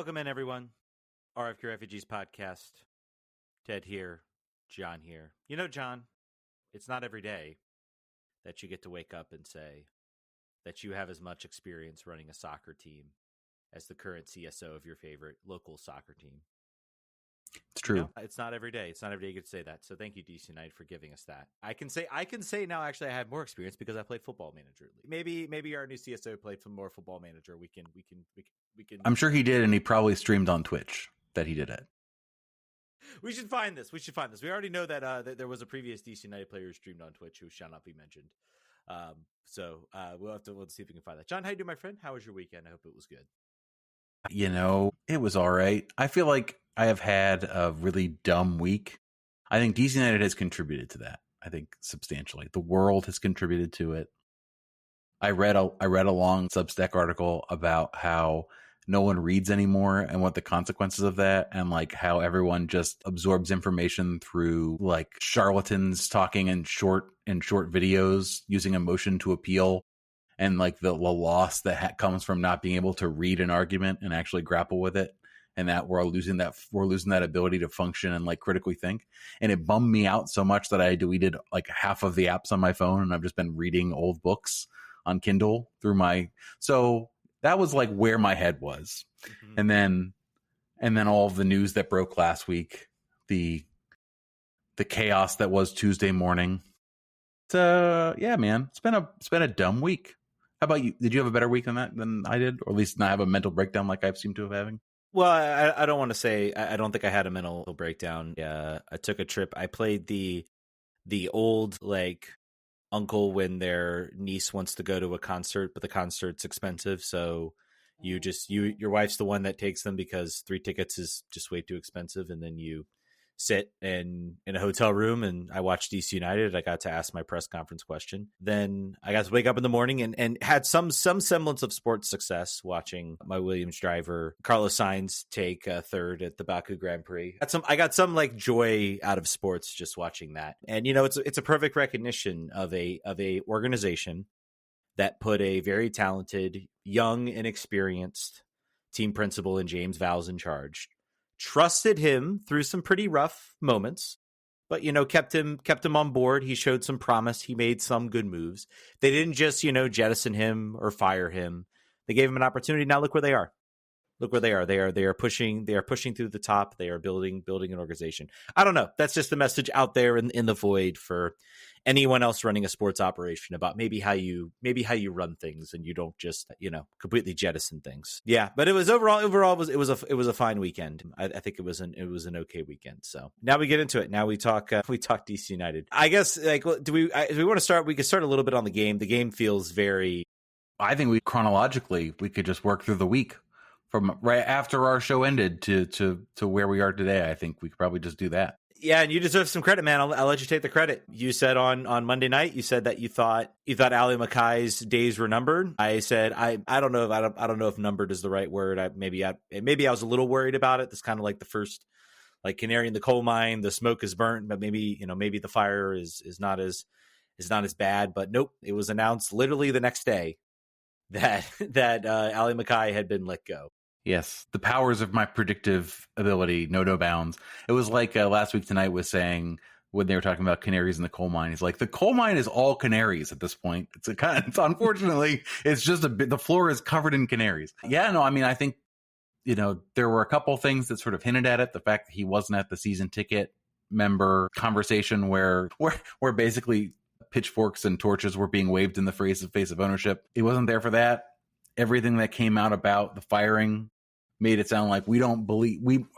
Welcome in, everyone. RFK Refugees Podcast. Ted here, Jon here. You know, Jon, it's not every day that you get to wake up and say that you have as much experience running a soccer team as the current CSO of your favorite local soccer team. It's true. You know, it's not every day. It's not every day you get to say that. So thank you, DC United, for giving us that. I can say now, actually, I have more experience because I played Football Manager. Maybe our new CSO played some more Football Manager. We can. I'm sure he did, and he probably streamed on Twitch that he did it. We should find this. We already know that there was a previous DC United player who streamed on Twitch who shall not be mentioned. So we'll see if we can find that. Jon, how you doing, my friend? How was your weekend? I hope it was good. You know, it was all right. I feel like I have had a really dumb week. I think DC United has contributed to that. I think substantially. The world has contributed to it. I read a long Substack article about how no one reads anymore and what the consequences of that, and like how everyone just absorbs information through like charlatans talking in short videos using emotion to appeal, and like the loss that comes from not being able to read an argument and actually grapple with it, and that we're losing that ability to function and like critically think. And it bummed me out so much that I deleted like half of the apps on my phone, and I've just been reading old books on Kindle through so that was like where my head was. Mm-hmm. And then all of the news that broke last week, the chaos that was Tuesday morning. So yeah, man, it's been a dumb week. How about you? Did you have a better week than I did, or at least not have a mental breakdown like I seem to have having? Well, I don't want to say I don't think I had a mental breakdown. I took a trip. I played the old like uncle when their niece wants to go to a concert, but the concert's expensive, so your wife's the one that takes them because 3 tickets is just way too expensive, and then you sit in a hotel room, and I watched DC United. I got to ask my press conference question. Then I got to wake up in the morning and had some semblance of sports success watching my Williams driver Carlos Sainz take third at the Baku Grand Prix. I got some like joy out of sports just watching that. And you know, it's a perfect recognition of a organization that put a very talented, young and experienced team principal in James Vowles in charge. Trusted him through some pretty rough moments, but, you know, kept him on board. He showed some promise. He made some good moves. They didn't just, you know, jettison him or fire him. They gave him an opportunity. Now look where they are. Look where they are. They are pushing through the top. They are building an organization. I don't know. That's just the message out there in the void for anyone else running a sports operation about maybe how you run things, and you don't just, you know, completely jettison things. Yeah, but it was overall it was a fine weekend. I think it was an okay weekend. So now we get into it. Now we talk DC United. I guess like do we want to start? We could start a little bit on the game. The game feels very. I think we could just work through the week. From right after our show ended to where we are today. I think we could probably just do that. Yeah, and you deserve some credit, man. I'll let you take the credit. You said on Monday night, you said that you thought Ali Mackay's days were numbered. I said I don't know if numbered is the right word. Maybe I was a little worried about it. It's kind of like the first like canary in the coal mine. The smoke is burnt, but maybe the fire is not as bad. But nope, it was announced literally the next day that Ali Mackay had been let go. Yes, the powers of my predictive ability know no bounds. It was like last week tonight was saying when they were talking about canaries in the coal mine. He's like, the coal mine is all canaries at this point. It's unfortunately, it's just the floor is covered in canaries. Yeah, no, I mean, I think, you know, there were a couple things that sort of hinted at it. The fact that he wasn't at the season ticket member conversation where basically pitchforks and torches were being waved in the face of ownership. He wasn't there for that. Everything that came out about the firing made it sound like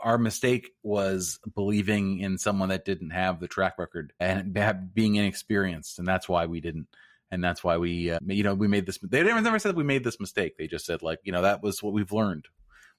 our mistake was believing in someone that didn't have the track record and being inexperienced. And that's why we didn't. And that's why we made this. They never said we made this mistake. They just said like, you know, that was what we've learned.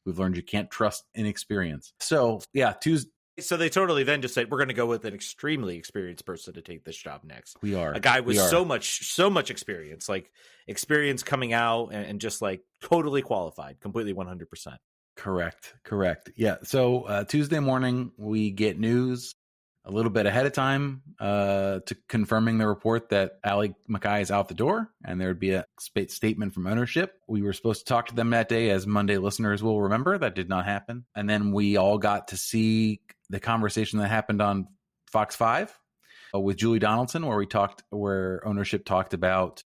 We've learned you can't trust inexperience. So yeah, Tuesday. So they totally then just said, we're going to go with an extremely experienced person to take this job next. We are. A guy with so much experience, like experience coming out and just like totally qualified, completely 100%. Correct. Yeah. So Tuesday morning, we get news a little bit ahead of time to confirming the report that Ali Mackay is out the door, and there would be a statement from ownership. We were supposed to talk to them that day, as Monday listeners will remember. That did not happen. And then we all got to see the conversation that happened on Fox 5 with Julie Donaldson, where ownership talked about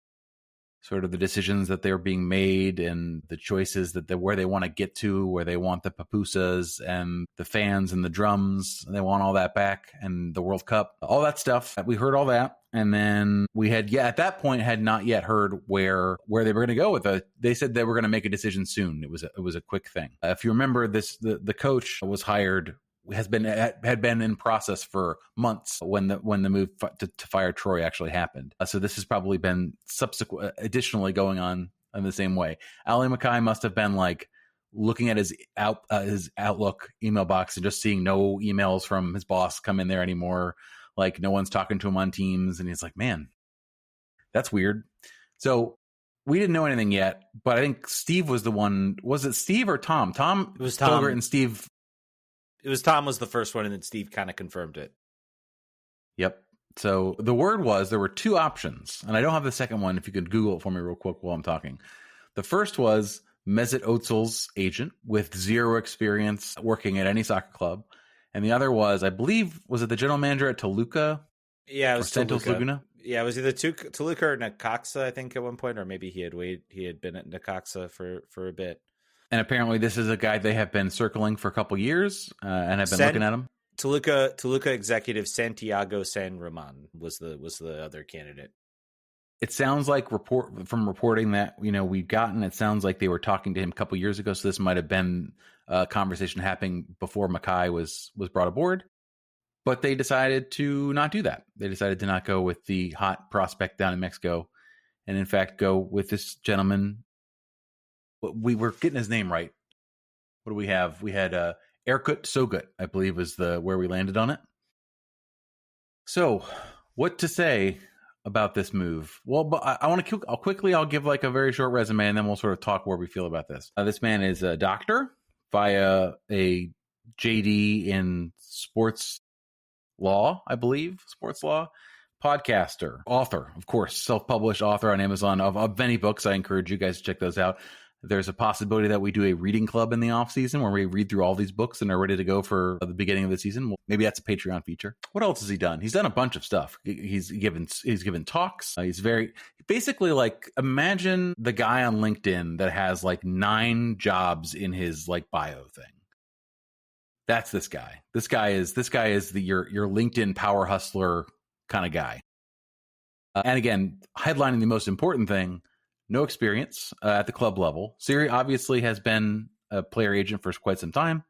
sort of the decisions that they're being made and the choices where they want to get to, where they want the pupusas and the fans and the drums. They want all that back, and the World Cup, all that stuff. We heard all that. And then we had, at that point, had not yet heard where they were going to go with it. They said they were going to make a decision soon. It was a quick thing. If you remember this, the coach was hired, had been in process for months when the move to fire Troy actually happened. So this has probably been additionally going on in the same way. Ali Mackay must have been like looking at his Outlook email box and just seeing no emails from his boss come in there anymore. Like no one's talking to him on Teams, and he's like, "Man, that's weird." So we didn't know anything yet, but I think Steve was the one. Was it Steve or Tom? It was Tom. Sogut and Steve. It was Tom was the first one, and then Steve kind of confirmed it. Yep. So the word was there were two options, and I don't have the second one. If you could Google it for me real quick while I'm talking. The first was Mesut Ozil's agent with zero experience working at any soccer club. And the other was, I believe, was it the general manager at Toluca? Yeah, it was Santos Toluca. Laguna? Yeah, it was either Toluca or Necaxa, I think, at one point, or maybe he had been at Necaxa for a bit. And apparently this is a guy they have been circling for a couple years and have been looking at him. Toluca executive Santiago San Roman was the other candidate. It sounds like from reporting that we've gotten, it sounds like they were talking to him a couple years ago. So this might have been a conversation happening before Mackay was brought aboard. But they decided to not do that. They decided to not go with the hot prospect down in Mexico, and in fact go with this gentleman. We were getting his name right. What do we have? We had Erkut Sogut, I believe, was where we landed on it. So, what to say about this move? Well, but I'll give like a very short resume, and then we'll sort of talk where we feel about this. This man is a doctor via a JD in sports law, I believe, sports law, podcaster, author, of course, self-published author on Amazon of many books. I encourage you guys to check those out. There's a possibility that we do a reading club in the off season where we read through all these books and are ready to go for the beginning of the season. Well, maybe that's a Patreon feature. What else has he done? He's done a bunch of stuff. He's given talks. He's basically like, imagine the guy on LinkedIn that has like 9 jobs in his like bio thing. That's this guy. This guy is your LinkedIn power hustler kind of guy. And again, headlining the most important thing, no experience at the club level. Siri obviously has been a player agent for quite some time.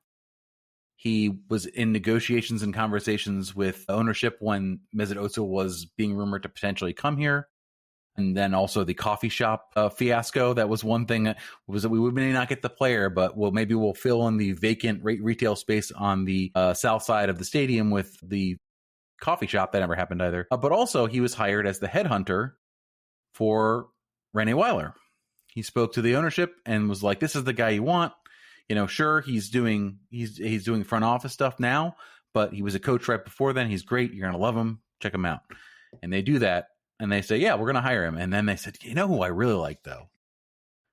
He was in negotiations and conversations with ownership when Mesut Ozil was being rumored to potentially come here. And then also the coffee shop fiasco. That was one thing, was that we may not get the player, but maybe we'll fill in the vacant retail space on the south side of the stadium with the coffee shop. That never happened either. But also he was hired as the headhunter for Rene Weiler. He spoke to the ownership and was like, this is the guy you want. Sure, he's doing front office stuff now, but he was a coach right before then. He's great. You're going to love him. Check him out. And they do that. And they say, yeah, we're going to hire him. And then they said, you know who I really like, though?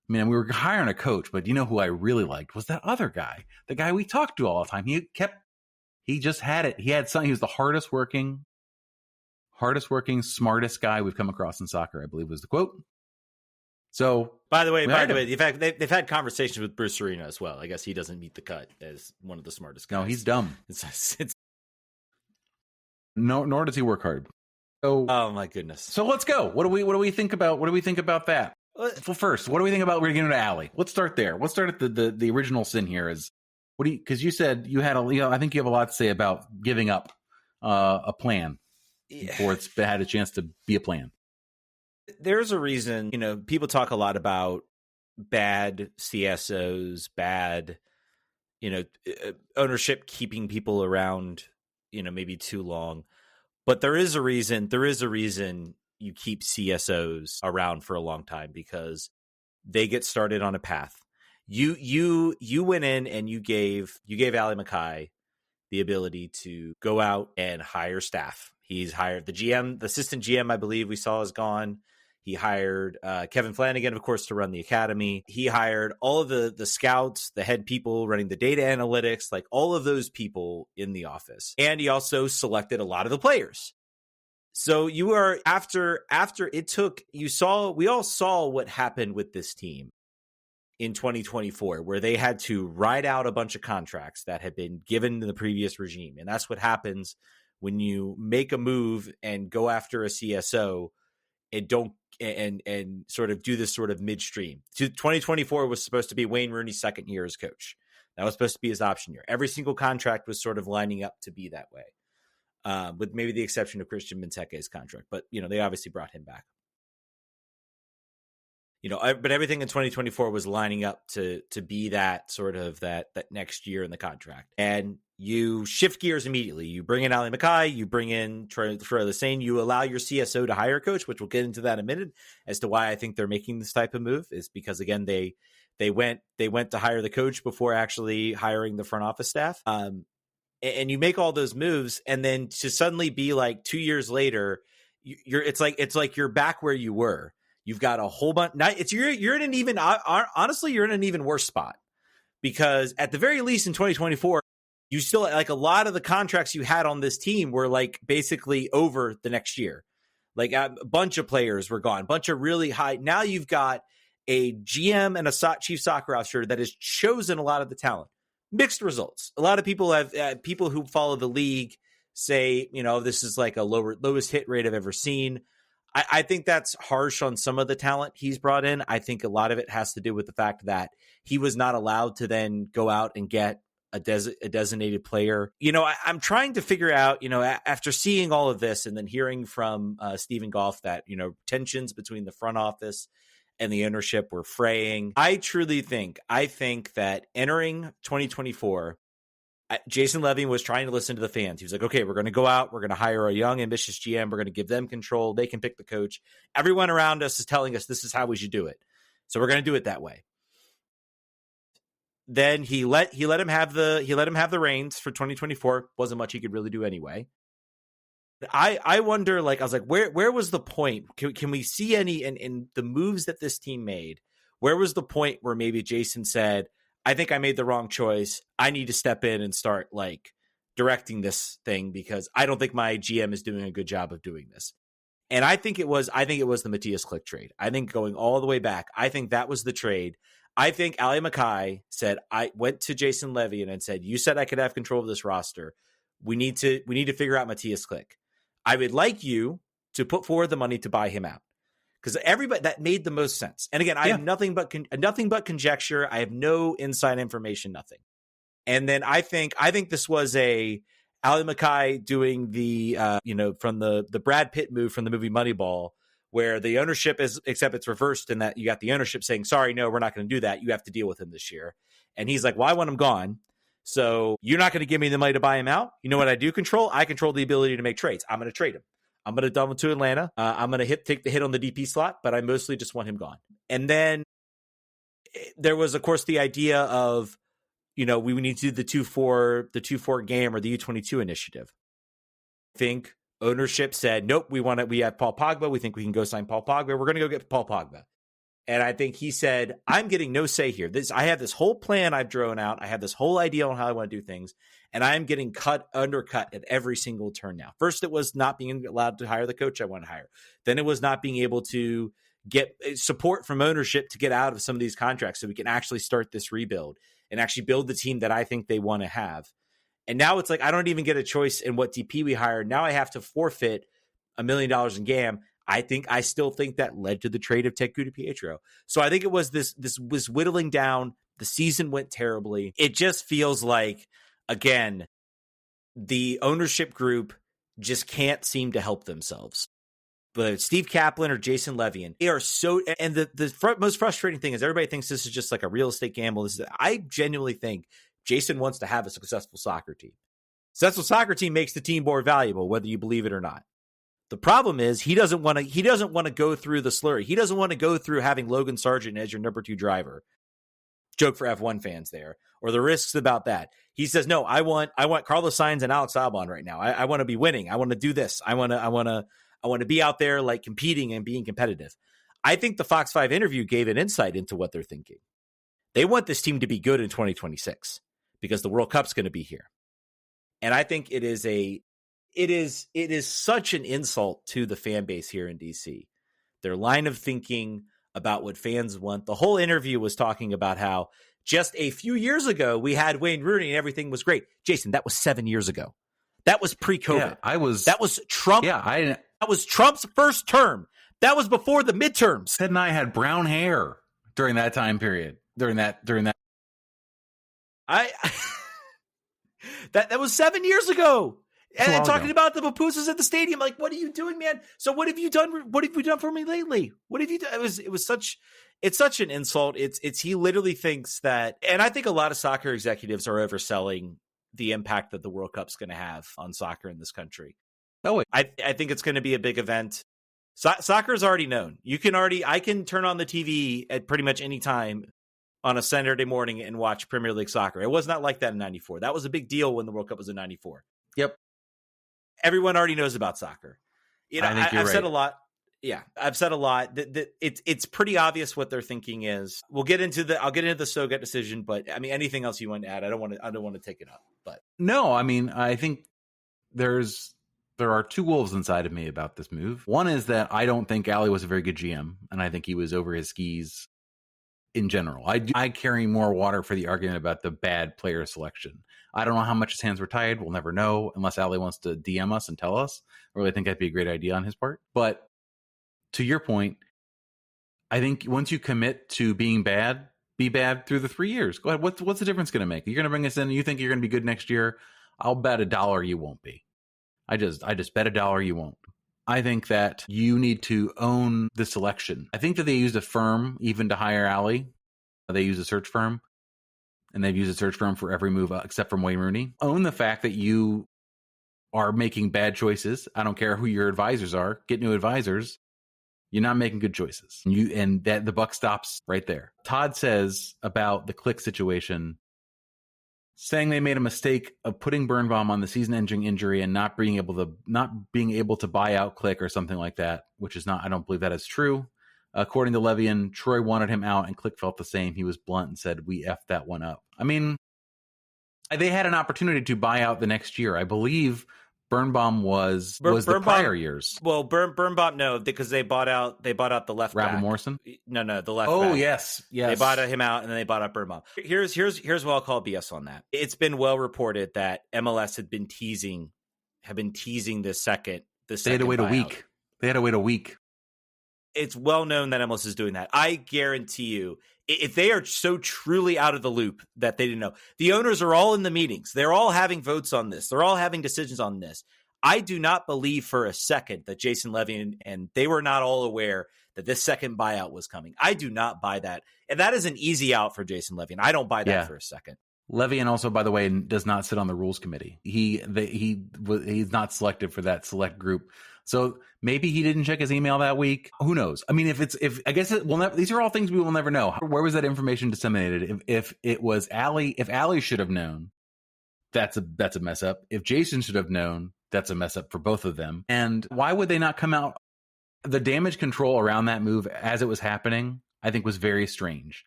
I mean, we were hiring a coach, but you know who I really liked was that other guy, the guy we talked to all the time. He just had it. He had something. He was the hardest working, smartest guy we've come across in soccer, I believe was the quote. So, by the way, in fact, they've had conversations with Bruce Arena as well. I guess he doesn't meet the cut as one of the smartest guys. No, he's dumb. Nor does he work hard. So, oh my goodness. So let's go. What do we think about that? Well, first, what do we think about getting into Ali? Let's start there. Let's start at the original sin here. Because you said you had I think you have a lot to say about giving up a plan before it's had a chance to be a plan. There's a reason, people talk a lot about bad CSOs, bad, ownership keeping people around, maybe too long. But there is a reason you keep CSOs around for a long time, because they get started on a path. You went in and you gave Ali Mackay the ability to go out and hire staff. He's hired the GM, the assistant GM, I believe we saw is gone. He hired Kevin Flanagan, of course, to run the academy. He hired all of the scouts, the head people running the data analytics, like all of those people in the office. And he also selected a lot of the players. So you are after it took, we all saw what happened with this team in 2024, where they had to ride out a bunch of contracts that had been given to the previous regime. And that's what happens when you make a move and go after a CSO and sort of do this sort of midstream. 2024 was supposed to be Wayne Rooney's second year as coach. That was supposed to be his option year. Every single contract was sort of lining up to be that way, with maybe the exception of Christian Benteke's contract. But, they obviously brought him back. But everything in 2024 was lining up to be that sort of that next year in the contract. And you shift gears immediately. You bring in Ali Mackay, you bring in Troy Lesane, you allow your CSO to hire a coach, which we'll get into that in a minute as to why I think they're making this type of move, is because, again, they went to hire the coach before actually hiring the front office staff. And you make all those moves, and then to suddenly be like 2 years later, it's like you're back where you were. You've got a whole bunch. You're in an even, honestly, you're in an even worse spot, because at the very least in 2024, you still, like, a lot of the contracts you had on this team were like basically over the next year. Like a bunch of players were gone, bunch of really high. Now you've got a GM and a chief soccer officer that has chosen a lot of the talent. Mixed results. A lot of people people who follow the league say, this is like a lowest hit rate I've ever seen. I think that's harsh on some of the talent he's brought in. I think a lot of it has to do with the fact that he was not allowed to then go out and get a designated player. I'm trying to figure out, after seeing all of this and then hearing from Stephen Goff that, tensions between the front office and the ownership were fraying. I think that entering 2024, Jason Levy was trying to listen to the fans. He was like, okay, we're going to go out. We're going to hire a young, ambitious GM. We're going to give them control. They can pick the coach. Everyone around us is telling us this is how we should do it. So we're going to do it that way. Then he let him have the reins for 2024. Wasn't much he could really do anyway. I wonder, I was like, where was the point? Can we see any in the moves that this team made? Where was the point where maybe Jason said, I think I made the wrong choice. I need to step in and start directing this thing, because I don't think my GM is doing a good job of doing this. And I think it was the Matthias Klick trade. I think going all the way back, I think that was the trade. I think Ali Mackay said, I went to Jason Levy and said, you said I could have control of this roster. We need to figure out Matthias Klick. I would like you to put forward the money to buy him out. Because everybody, that made the most sense. And again, I have nothing but conjecture. I have no inside information, nothing. And then I think this was Ali Mackay doing the from the Brad Pitt move from the movie Moneyball, where the ownership is, except it's reversed in that you got the ownership saying, sorry, no, we're not going to do that. You have to deal with him this year. And he's like, well, I want him gone. So you're not going to give me the money to buy him out. You know what I do control? I control the ability to make trades. I'm going to trade him. I'm going to dump him to Atlanta. I'm going to take the hit on the DP slot, but I mostly just want him gone. And then there was, of course, the idea of, we need to do the 2-4 game or the U22 initiative. I think ownership said, nope, we have Paul Pogba. We think we can go sign Paul Pogba. We're going to go get Paul Pogba. And I think he said, I'm getting no say here. I have this whole plan I've drawn out. I have this whole idea on how I want to do things. And I'm getting undercut at every single turn now. First, it was not being allowed to hire the coach I want to hire. Then it was not being able to get support from ownership to get out of some of these contracts so we can actually start this rebuild and actually build the team that I think they want to have. And now it's like, I don't even get a choice in what DP we hire. Now I have to forfeit $1 million in GAM. I still think that led to the trade of Teku Pietro. So I think it was this was whittling down. The season went terribly. It just feels like, again, the ownership group just can't seem to help themselves. Whether it's Steve Kaplan or Jason Levy, they are so. And the most frustrating thing is everybody thinks this is just like a real estate gamble. I genuinely think Jason wants to have a successful soccer team. Successful soccer team makes the team more valuable, whether you believe it or not. The problem is he doesn't want to go through the slurry. He doesn't want to go through having Logan Sargent as your number 2 driver joke for F1 fans there, or the risks about that. He says, no, I want Carlos Sainz and Alex Albon right now. I want to be winning. I want to do this. I want to be out there like competing and being competitive. I think the Fox 5 interview gave an insight into what they're thinking. They want this team to be good in 2026 because the World Cup's going to be here. And I think it is such an insult to the fan base here in DC. Their line of thinking about what fans want. The whole interview was talking about how just a few years ago we had Wayne Rooney and everything was great. Jason, that was 7 years ago. That was pre-COVID. Yeah, that was Trump. Yeah, that was Trump's first term. That was before the midterms. Ted and I had brown hair during that time period. During that. That was 7 years ago. And then talking about the pupusas at the stadium, like, what are you doing, man? So what have you done? What have you done for me lately? What have you done? It's such an insult. It's he literally thinks that, and I think a lot of soccer executives are overselling the impact that the World Cup's going to have on soccer in this country. Oh, I think it's going to be a big event. Soccer is already known. I can turn on the TV at pretty much any time on a Saturday morning and watch Premier League soccer. It was not like that in 94. That was a big deal when the World Cup was in 94. Yep. Everyone already knows about soccer. I've said a lot. Yeah, I've said a lot. That it's pretty obvious what their thinking is. I'll get into the Sogut decision, but I mean, anything else you want to add? I don't want to take it up. But no, I mean, I think there are two wolves inside of me about this move. One is that I don't think Ali was a very good GM, and I think he was over his skis in general. I carry more water for the argument about the bad player selection. I don't know how much his hands were tied. We'll never know unless Ali wants to DM us and tell us. I really think that'd be a great idea on his part. But to your point, I think once you commit to being bad, be bad through the 3 years. Go ahead. What's the difference going to make? You're going to bring us in and you think you're going to be good next year. I'll bet $1 you won't be. I just bet $1 you won't. I think that you need to own the selection. I think that they used a firm even to hire Ali. They use a search firm, and they've used a search firm for every move except from Wayne Rooney. Own the fact that you are making bad choices. I don't care who your advisors are. Get new advisors. You're not making good choices. And that the buck stops right there. Todd says about the Click situation, saying they made a mistake of putting Birnbaum on the season-ending injury and not being able to buy out Click or something like that, which is not. I don't believe that is true. According to Levian, Troy wanted him out, and Click felt the same. He was blunt and said, "We effed that one up." I mean, they had an opportunity to buy out the next year. I believe Birnbaum was the prior years. Well, Birnbaum, no, because they bought out the left back. Rabbi Morrison? No, the left back. Oh, yes. They bought him out, and then they bought out Birnbaum. Here's what I'll call BS on that. It's been well reported that MLS have been teasing this second. They had to wait buyout. a week. It's well known that MLS is doing that. I guarantee you, if they are so truly out of the loop that they didn't know, the owners are all in the meetings. They're all having votes on this. They're all having decisions on this. I do not believe for a second that Jason Levy and they were not all aware that this second buyout was coming. I do not buy that. And that is an easy out for Jason Levy. And I don't buy that for a second. Levian also, by the way, does not sit on the rules committee. He's not selected for that select group. So maybe he didn't check his email that week. Who knows? I mean, these are all things we will never know. Where was that information disseminated? If it was Ali, if Ali should have known, that's a mess up. If Jason should have known, that's a mess up for both of them. And why would they not come out? The damage control around that move as it was happening, I think, was very strange.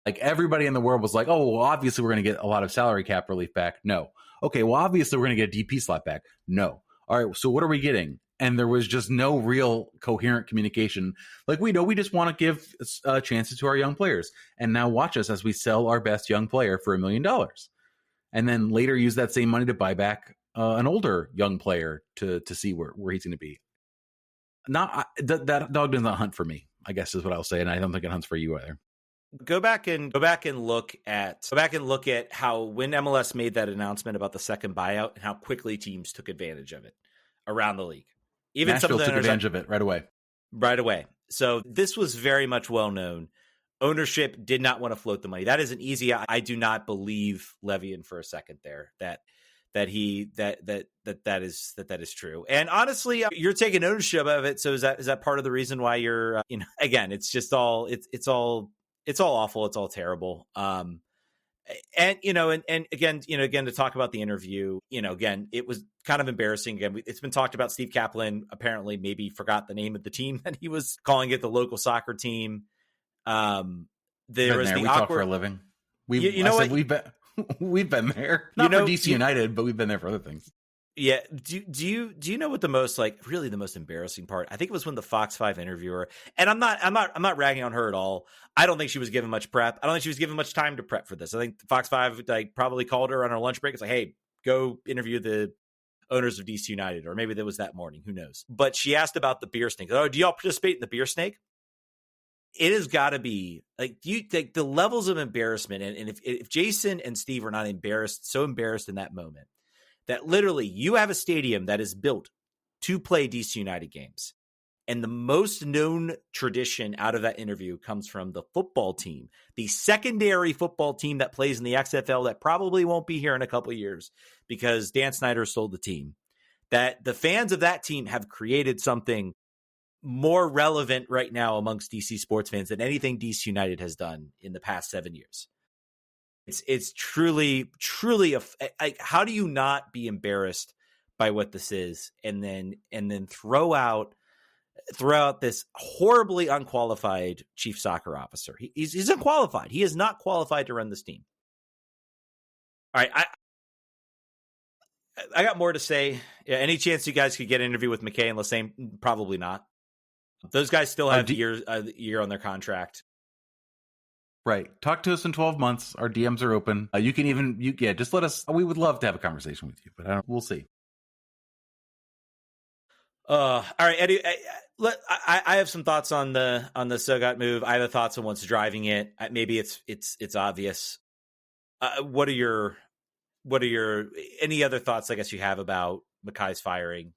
Like, everybody in the world was like, oh, well, obviously we're going to get a lot of salary cap relief back. No. Okay, well, obviously we're going to get a DP slot back. No. All right, so what are we getting? And there was just no real coherent communication. Like, we just want to give chances to our young players. And now watch us as we sell our best young player for $1 million. And then later use that same money to buy back an older young player to see where he's going to be. That dog does not hunt for me, I guess is what I'll say. And I don't think it hunts for you either. Go back and look at how when MLS made that announcement about the second buyout and how quickly teams took advantage of it around the league. Even Nashville took advantage of it right away. Right away. So this was very much well known. Ownership did not want to float the money. That isn't easy. I do not believe Levian for a second there that is true. And honestly, you're taking ownership of it. So is that part of the reason why you're again, it's just all it's all It's all awful. It's all terrible. And again, to talk about the interview, again, it was kind of embarrassing. Again, it's been talked about. Steve Kaplan apparently maybe forgot the name of the team that he was calling it, the local was the we awkward talk for a living. We've been there, not for DC United, but we've been there for other things. Yeah. Do you know what the most really the most embarrassing part? I think it was when the Fox 5 interviewer, and I'm not ragging on her at all. I don't think she was given much prep. I don't think she was given much time to prep for this. I think Fox 5 probably called her on her lunch break. It's like, hey, go interview the owners of DC United, or maybe that was that morning. Who knows? But she asked about the beer snake. Oh, do y'all participate in the beer snake? It has got to be the levels of embarrassment. And if Jason and Steve are not so embarrassed in that moment, that literally you have a stadium that is built to play DC United games. And the most known tradition out of that interview comes from the football team, the secondary football team that plays in the XFL that probably won't be here in a couple of years because Dan Snyder sold the team. That the fans of that team have created something more relevant right now amongst DC sports fans than anything DC United has done in the past 7 years. It's truly how do you not be embarrassed by what this is and then throw out this horribly unqualified chief soccer officer? He's unqualified. He is not qualified to run this team. All right, I got more to say. Yeah, any chance you guys could get an interview with Mackay and Lassane? Probably not. Those guys still have a year on their contract. Right. Talk to us in 12 months. Our DMs are open. You can just let us. We would love to have a conversation with you, but we'll see. All right, Eddie. I have some thoughts on the Sogut move. I have thoughts on what's driving it. Maybe it's obvious. What are your any other thoughts? I guess you have about Mackay's firing.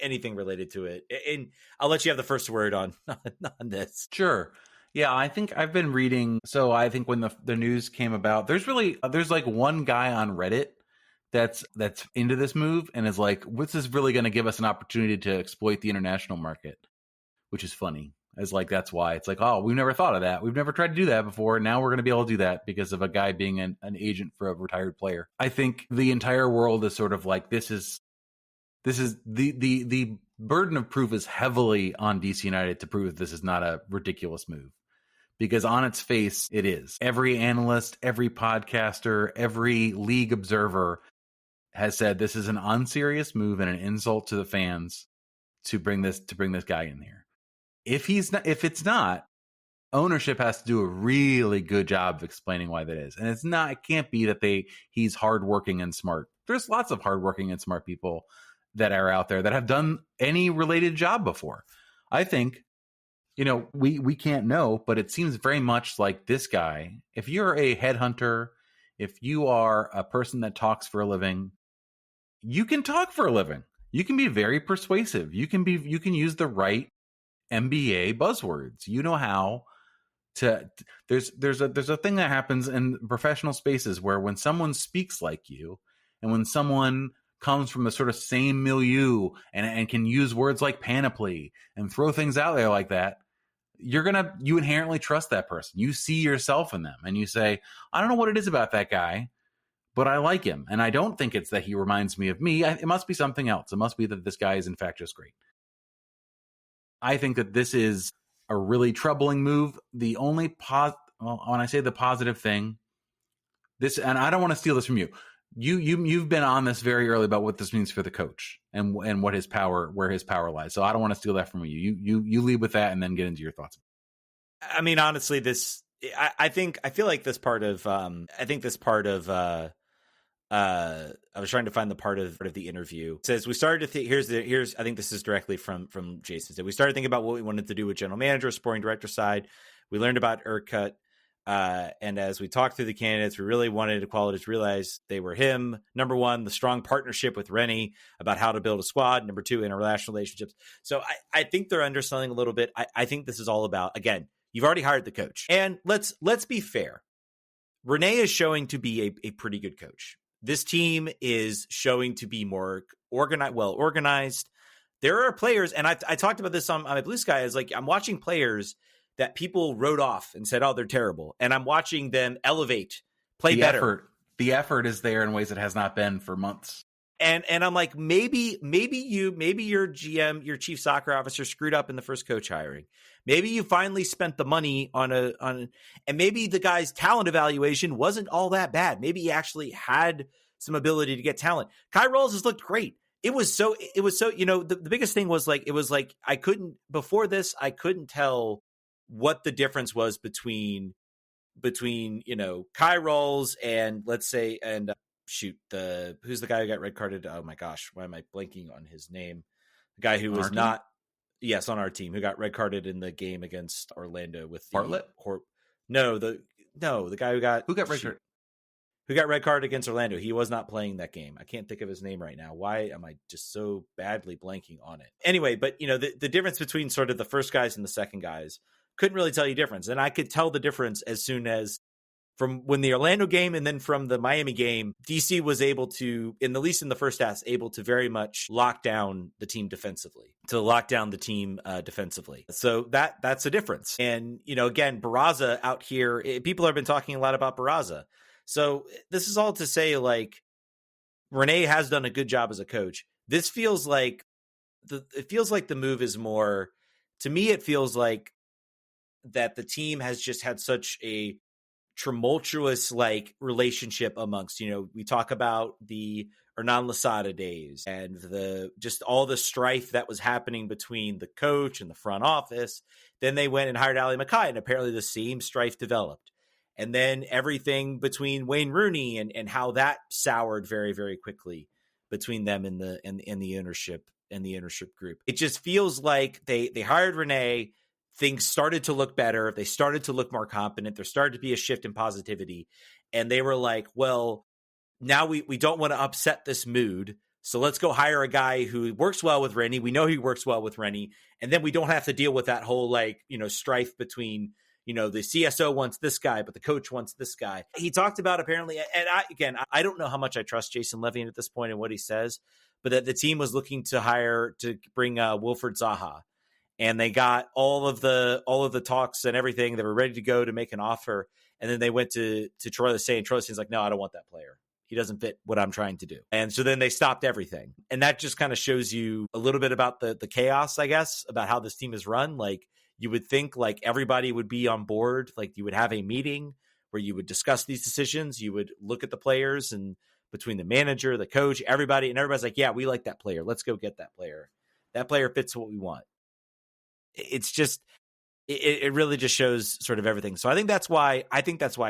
Anything related to it, and I'll let you have the first word on this. Sure. Yeah, I think I've been reading. So I think when the news came about, there's one guy on Reddit that's into this move and is like, this is really going to give us an opportunity to exploit the international market, which is funny. As that's why it's like, oh, we've never thought of that. We've never tried to do that before. Now we're going to be able to do that because of a guy being an agent for a retired player. I think the entire world is sort of like, this is the burden of proof is heavily on DC United to prove this is not a ridiculous move. Because on its face, it is. Every analyst, every podcaster, every league observer has said this is an unserious move and an insult to the fans to bring this guy in here. If it's not, ownership has to do a really good job of explaining why that is. And it can't be that he's hardworking and smart. There's lots of hardworking and smart people that are out there that have done any related job before. I think, we can't know, but it seems very much like this guy. If you're a headhunter, if you are a person that talks for a living, you can talk for a living. You can be very persuasive. You can use the right MBA buzzwords. You know how to. There's a thing that happens in professional spaces where when someone speaks like you, and when someone comes from the sort of same milieu and can use words like panoply and throw things out there like that, you inherently trust that person. You see yourself in them and you say, I don't know what it is about that guy, but I like him. And I don't think it's that he reminds me of me. It must be something else. It must be that this guy is in fact just great. I think that this is a really troubling move. The only when I say the positive thing, and I don't want to steal this from you. You've been on this very early about what this means for the coach and what where his power lies. So I don't want to steal that from you. You lead with that and then get into your thoughts. I mean, honestly, I feel like this part of I was trying to find the part of the interview. It says we started to think here's I think this is directly from Jason. So we started thinking about what we wanted to do with general manager, sporting director side. We learned about Erkut. And as we talked through the candidates, we really wanted to realize they were him. Number one, the strong partnership with Rennie about how to build a squad. Number two, interrelational relationships. So I think they're underselling a little bit. I think this is all about, again, you've already hired the coach. And let's be fair. Renee is showing to be a pretty good coach. This team is showing to be more organized. There are players, and I talked about this on my Blue Sky, is like I'm watching players that people wrote off and said, oh, they're terrible. And I'm watching them elevate, play better. The effort is there in ways it has not been for months. And I'm like, maybe your GM, your chief soccer officer screwed up in the first coach hiring. Maybe you finally spent the money and maybe the guy's talent evaluation wasn't all that bad. Maybe he actually had some ability to get talent. Kai Rolls has looked great. It was so, the biggest thing was like, it was like, I couldn't tell what the difference was between, Kai Rolls and let's say, and who's the guy who got red carded? Oh my gosh, why am I blanking on his name? The guy who was not, yes, on our team, who got red carded in the game against Orlando with Bartlett. The guy who got red carded. Who got red carded against Orlando? He was not playing that game. I can't think of his name right now. Why am I just so badly blanking on it? Anyway, but the difference between sort of the first guys and the second guys, couldn't really tell you difference, and I could tell the difference as soon as from when the Orlando game and then from the Miami game, DC was able to, at least in the first half, able to very much lock down the team defensively. So that's a difference. And, again, Barraza out here, people have been talking a lot about Barraza. So this is all to say, like, Renee has done a good job as a coach. This feels like the move is more, to me, it feels like that the team has just had such a tumultuous relationship amongst, we talk about the Hernan Losada days and just all the strife that was happening between the coach and the front office. Then they went and hired Ali Mackay, and apparently the same strife developed. And then everything between Wayne Rooney and how that soured very, very quickly between them and the ownership group. It just feels like they hired Renee. Things started to look better. They started to look more competent. There started to be a shift in positivity. And they were like, well, now we don't want to upset this mood. So let's go hire a guy who works well with Rennie. We know he works well with Rennie. And then we don't have to deal with that whole strife between, the CSO wants this guy, but the coach wants this guy. He talked about apparently, and I don't know how much I trust Jason Levine at this point and what he says, but that the team was looking to bring Wilfred Zaha. And they got all of the talks and everything. They were ready to go to make an offer. And then they went to Troy Lesesne, and Troy Lesesne's like, no, I don't want that player. He doesn't fit what I'm trying to do. And so then they stopped everything. And that just kind of shows you a little bit about the chaos, I guess, about how this team is run. Like, you would think like everybody would be on board. Like, you would have a meeting where you would discuss these decisions. You would look at the players and between the manager, the coach, everybody, and everybody's like, yeah, we like that player. Let's go get that player. That player fits what we want. It's just, it really just shows sort of everything. So I think that's why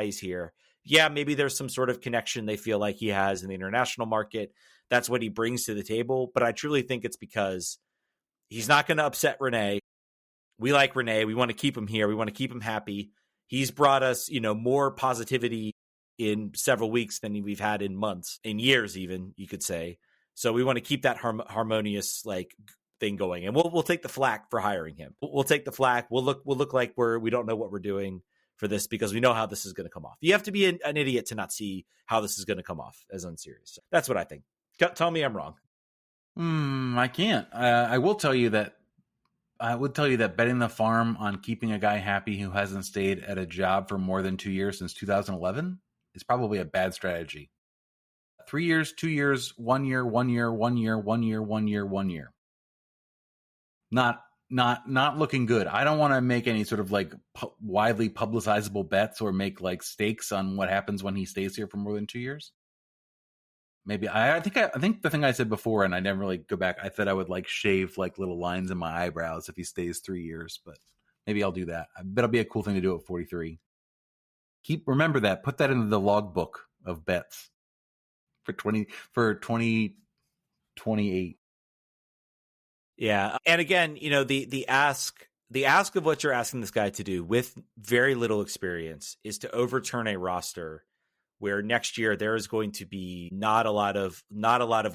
he's here. Yeah, maybe there's some sort of connection they feel like he has in the international market. That's what he brings to the table. But I truly think it's because he's not going to upset Renee. We like Renee. We want to keep him here. We want to keep him happy. He's brought us, more positivity in several weeks than we've had in months, in years even, you could say. So we want to keep that harmonious, thing going, and we'll take the flack for hiring him. We'll take the flack. We'll look like we don't know what we're doing for this because we know how this is going to come off. You have to be an idiot to not see how this is going to come off as unserious. So that's what I think. Tell me I'm wrong. I can't. I will tell you that. I would tell you that betting the farm on keeping a guy happy who hasn't stayed at a job for more than 2 years since 2011 is probably a bad strategy. 3 years, 2 years, 1 year, 1 year, 1 year, 1 year, 1 year, 1 year. Not looking good. I don't want to make any sort of widely publicizable bets or make stakes on what happens when he stays here for more than 2 years. Maybe I think the thing I said before, and I never really go back. I said I would shave little lines in my eyebrows if he stays 3 years, but maybe I'll do that. I bet it'll be a cool thing to do at 43. Remember that. Put that into the logbook of bets for 2028. Yeah. And again, the ask of what you're asking this guy to do with very little experience is to overturn a roster where next year there is going to be not a lot of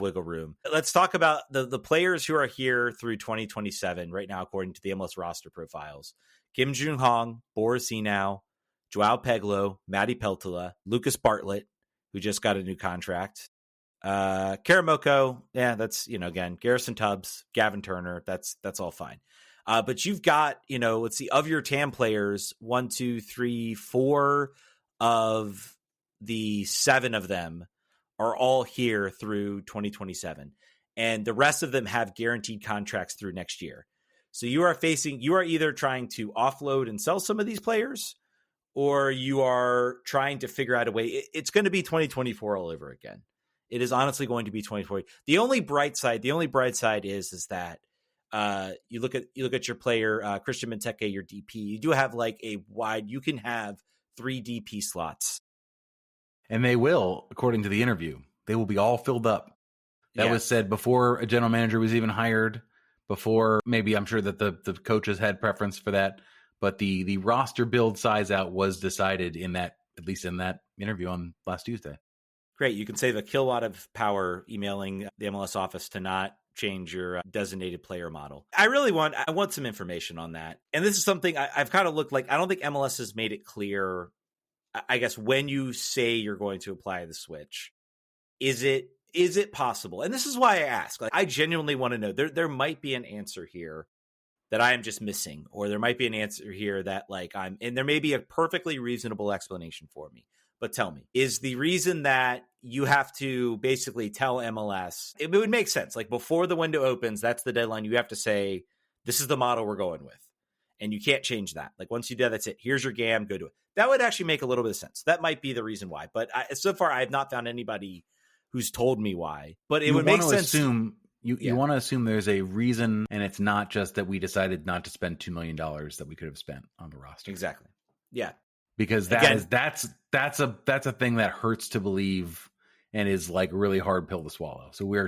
wiggle room. Let's talk about the players who are here through 2027 right now, according to the MLS roster profiles. Kim Jung Hong, Boris Enow, Joao Peglo, Matty Peltola, Lucas Bartlett, who just got a new contract. Karamoko, yeah, that's, again, Garrison Tubbs, Gavin Turner, that's all fine. But you've got, let's see, of your TAM players, 1, 2, 3, 4 of the 7 of them are all here through 2027. And the rest of them have guaranteed contracts through next year. So you are either trying to offload and sell some of these players, or you are trying to figure out a way. It's going to be 2024 all over again. It is honestly going to be 2040. The only bright side is that you look at your player, Christian Benteke, your DP. You do have you can have 3 DP slots. And they will, according to the interview, they will be all filled up. That was said before a general manager was even hired, before maybe I'm sure that the coaches had preference for that. But the roster build size out was decided at least in that interview on last Tuesday. Great. You can save a kilowatt of power emailing the MLS office to not change your designated player model. I want some information on that. And this is something I've kind of looked like. I don't think MLS has made it clear, I guess, when you say you're going to apply the switch. Is it possible? And this is why I ask. I genuinely want to know. There might be an answer here that I am just missing, or there might be an answer here that and there may be a perfectly reasonable explanation for me. But tell me, is the reason that you have to basically tell MLS, it would make sense. Before the window opens, that's the deadline. You have to say, this is the model we're going with. And you can't change that. Once you do that, that's it. Here's your GAM, go do it. That would actually make a little bit of sense. That might be the reason why. But so far, I have not found anybody who's told me why. But it would make sense. You want to assume there's a reason, and it's not just that we decided not to spend $2 million that we could have spent on the roster. Exactly. Yeah. Because that's a thing that hurts to believe and is really hard pill to swallow. So we're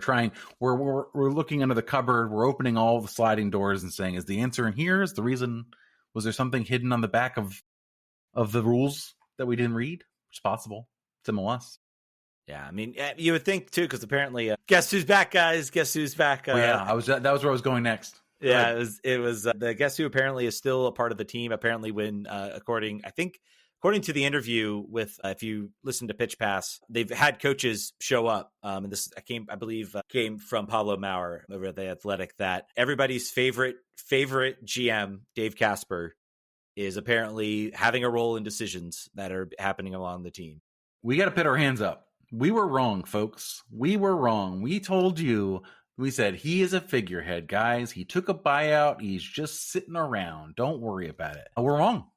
looking under the cupboard, we're opening all the sliding doors and saying, is the answer in here? Is the reason, was there something hidden on the back of the rules that we didn't read? It's possible. It's MLS. Yeah, I mean, you would think too, because apparently, guess who's back, guys? Guess who's back? That was where I was going next. Yeah, it was the guess who apparently is still a part of the team. Apparently, when according to the interview with, if you listen to Pitch Pass, they've had coaches show up. And this came from Pablo Maurer over at The Athletic, that everybody's favorite GM, Dave Casper, is apparently having a role in decisions that are happening along the team. We got to put our hands up. We were wrong, folks. We were wrong. We told you. We said, he is a figurehead, guys. He took a buyout. He's just sitting around. Don't worry about it. We're wrong.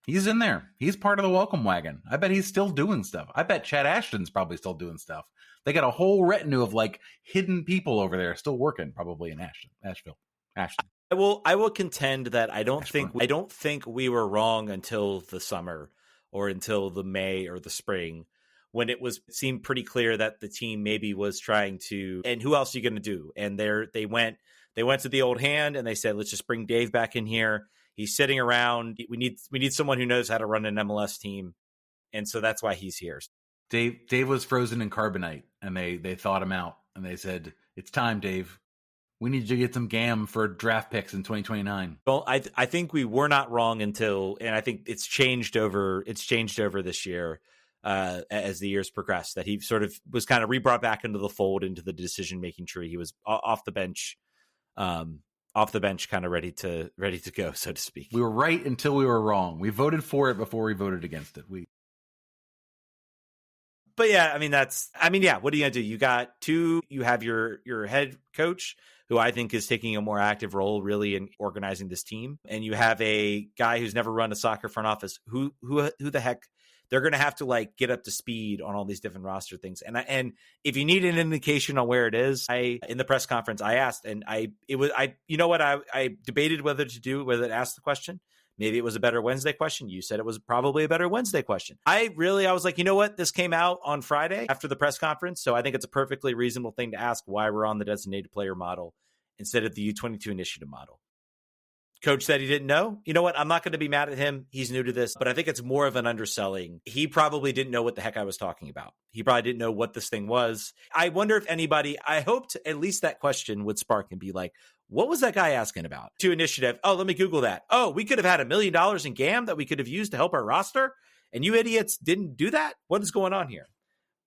He's in there. He's part of the welcome wagon. I bet he's still doing stuff. I bet Chad Ashton's probably still doing stuff. They got a whole retinue of hidden people over there still working, probably in Ashton. I will contend that I don't think we were wrong until the summer or until the May or the spring, when it seemed pretty clear that the team maybe was trying to, and who else are you going to do? And they went to the old hand and they said, let's just bring Dave back in here. He's sitting around. We need someone who knows how to run an MLS team. And so that's why he's here. Dave was frozen in carbonite, and they thought him out, and they said, it's time, Dave. We need you to get some GAM for draft picks in 2029. Well, I think we were not wrong until, and I think it's changed over this year as the years progressed, that he sort of was kind of re-brought back into the fold, into the decision-making tree. He was off the bench, kind of ready to go, so to speak. We were right until we were wrong. We voted for it before we voted against it. But yeah, what are you going to do? You have your head coach, who I think is taking a more active role really in organizing this team. And you have a guy who's never run a soccer front office. Who the heck? They're going to have to get up to speed on all these different roster things. And if you need an indication on where it is, in the press conference, I asked, and I debated whether to ask the question. Maybe it was a better Wednesday question. You said it was probably a better Wednesday question. I was like, you know what? This came out on Friday after the press conference. So I think it's a perfectly reasonable thing to ask why we're on the designated player model instead of the U22 initiative model. Coach said he didn't know. You know what? I'm not going to be mad at him. He's new to this, but I think it's more of an underselling. He probably didn't know what the heck I was talking about. He probably didn't know what this thing was. I wonder if I hoped at least that question would spark and be like, what was that guy asking about? To initiative. Oh, let me Google that. Oh, we could have had $1 million in GAM that we could have used to help our roster. And you idiots didn't do that? What is going on here?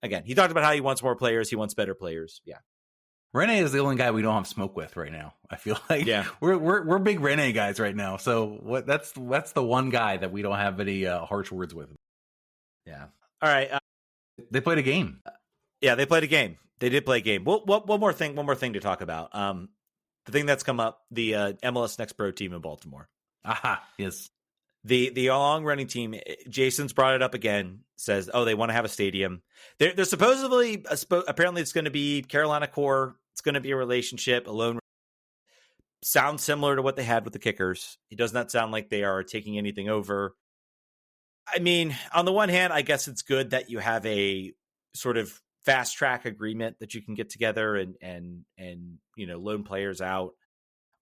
Again, he talked about how he wants more players. He wants better players. Yeah. Rene is the only guy we don't have smoke with right now. I feel like Yeah. we're big Rene guys right now. So that's the one guy that we don't have any harsh words with. Yeah. All right. They played a game. Yeah, they played a game. They did play a game. Well, one more thing to talk about. The thing that's come up, the MLS Next Pro team in Baltimore. Aha, yes. The long running team, Jason's brought it up again, says, oh, they want to have a stadium. They're supposedly, apparently it's going to be Carolina core. It's going to be a relationship, a loan. Sounds similar to what they had with the Kickers. It does not sound like they are taking anything over. I mean, on the one hand, I guess it's good that you have a sort of fast track agreement that you can get together and loan players out.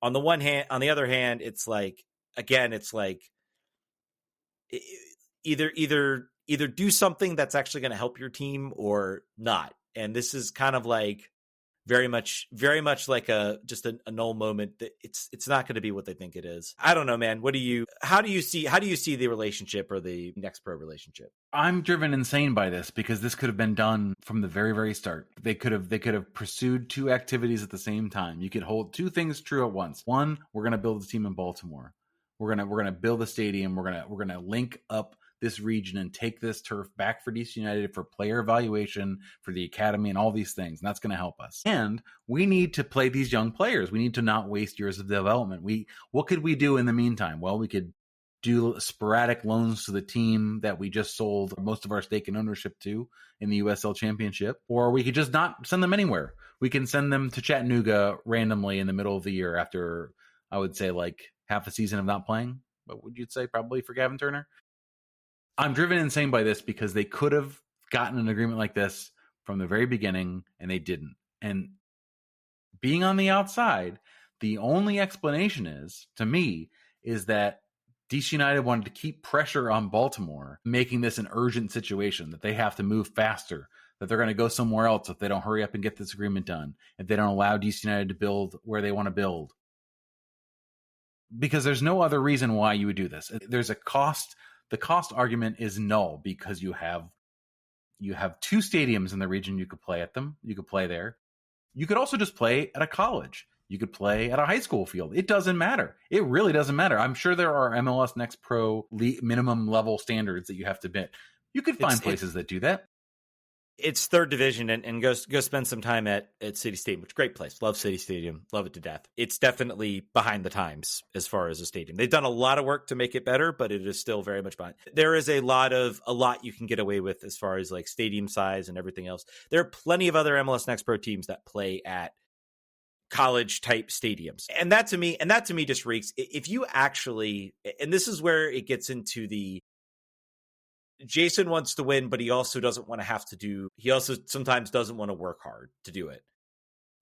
On the one hand, on the other hand, it's like, again, it's like either do something that's actually going to help your team or not. And this is kind of like very much like just a null moment that it's not going to be what they think it is. I don't know, man. How do you see the relationship or the Next Pro relationship? I'm driven insane by this because this could have been done from the very, very start. They could have pursued two activities at the same time. You could hold two things true at once. One, we're going to build a team in Baltimore. We're going to build a stadium. We're going to link up this region and take this turf back for DC United for player evaluation, for the academy and all these things. And that's going to help us. And we need to play these young players. We need to not waste years of development. What could we do in the meantime? Well, we could do sporadic loans to the team that we just sold most of our stake and ownership to in the USL Championship, or we could just not send them anywhere. We can send them to Chattanooga randomly in the middle of the year after, I would say, like half a season of not playing. What would you say probably for Gavin Turner? I'm driven insane by this because they could have gotten an agreement like this from the very beginning, and they didn't. And being on the outside, the only explanation to me, is that DC United wanted to keep pressure on Baltimore, making this an urgent situation, that they have to move faster, that they're going to go somewhere else if they don't hurry up and get this agreement done, if they don't allow DC United to build where they want to build. Because there's no other reason why you would do this. There's a cost. The cost argument is null because you have two stadiums in the region you could play at them. You could play there. You could also just play at a college. You could play at a high school field. It doesn't matter. It really doesn't matter. I'm sure there are MLS Next Pro minimum level standards that you have to meet. You could find places that do that. It's third division and go spend some time at City Stadium, which is a great place. Love City Stadium. Love it to death. It's definitely behind the times as far as a stadium. They've done a lot of work to make it better, but it is still very much behind. There is a lot you can get away with as far as like stadium size and everything else. There are plenty of other MLS Next Pro teams that play at college type stadiums. And that to me just reeks. If you actually, and this is where it gets into the, Jason wants to win, but he also doesn't want to have to he also sometimes doesn't want to work hard to do it.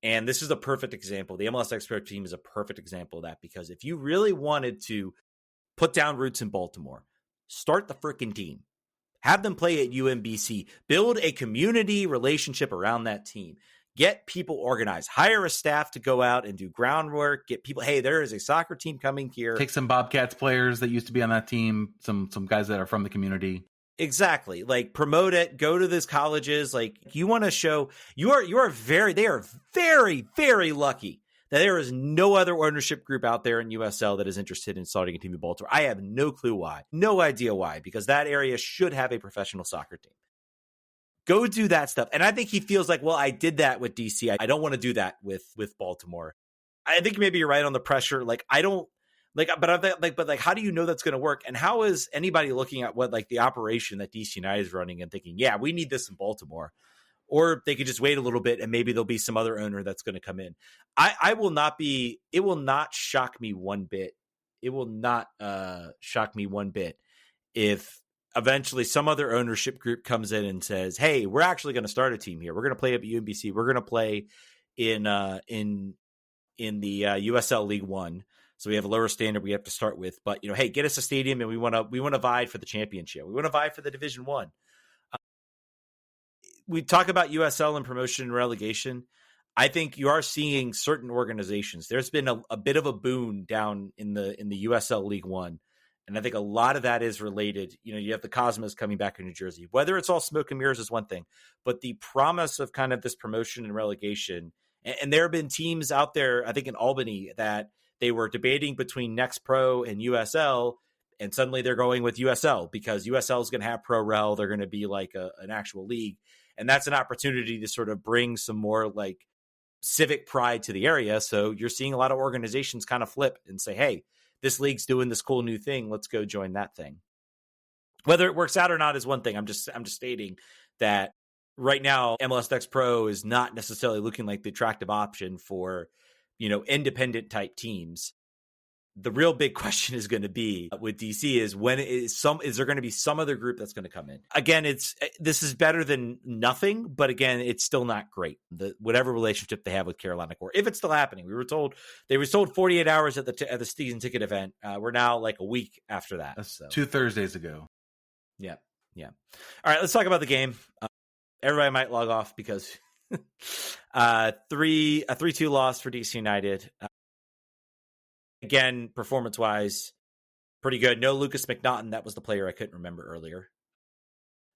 And this is a perfect example. The MLS Next Pro team is a perfect example of that, because if you really wanted to put down roots in Baltimore, start the freaking team, have them play at UMBC, build a community relationship around that team, get people organized, hire a staff to go out and do groundwork, get people, hey, there is a soccer team coming here. Take some Bobcats players that used to be on that team, some guys that are from the community. Exactly. Like, promote it, go to these colleges. Like, you want to show they are very, very lucky that there is no other ownership group out there in USL that is interested in starting a team in Baltimore. I have no clue why, no idea why, because that area should have a professional soccer team. Go do that stuff. And I think he feels like, well, I did that with DC. I don't want to do that with Baltimore. I think maybe you're right on the pressure. Like, I don't, but how do you know that's going to work? And how is anybody looking at what, like, the operation that DC United is running and thinking, yeah, we need this in Baltimore? Or they could just wait a little bit and maybe there'll be some other owner that's going to come in. It will not shock me one bit. It will not shock me one bit if eventually some other ownership group comes in and says, hey, we're actually going to start a team here. We're going to play at UMBC. We're going to play in the USL League One. So we have a lower standard we have to start with, but hey, get us a stadium, and we want to vie for the championship. We want to vie for the Division One. We talk about USL and promotion and relegation. I think you are seeing certain organizations. There's been a bit of a boon down in the USL League One, and I think a lot of that is related. You have the Cosmos coming back in New Jersey. Whether it's all smoke and mirrors is one thing, but the promise of kind of this promotion and relegation And there have been teams out there, I think in Albany, that they were debating between Next Pro and USL, and suddenly they're going with USL because USL is going to have Pro Rel. They're going to be like an actual league. And that's an opportunity to sort of bring some more like civic pride to the area. So you're seeing a lot of organizations kind of flip and say, hey, this league's doing this cool new thing. Let's go join that thing. Whether it works out or not is one thing. I'm just stating that right now, MLS Next Pro is not necessarily looking like the attractive option for, independent type teams. The real big question is going to be with DC is is there going to be some other group that's going to come in? Again, this is better than nothing, but again, it's still not great. Whatever relationship they have with Carolina Core, if it's still happening, they were told 48 hours at the season ticket event. We're now like a week after that. That's 2 Thursdays ago. Yeah. All right, let's talk about the game. Everybody might log off because a 3-2 loss for DC United. Again, performance-wise, pretty good. No Lucas McNaughton. That was the player I couldn't remember earlier.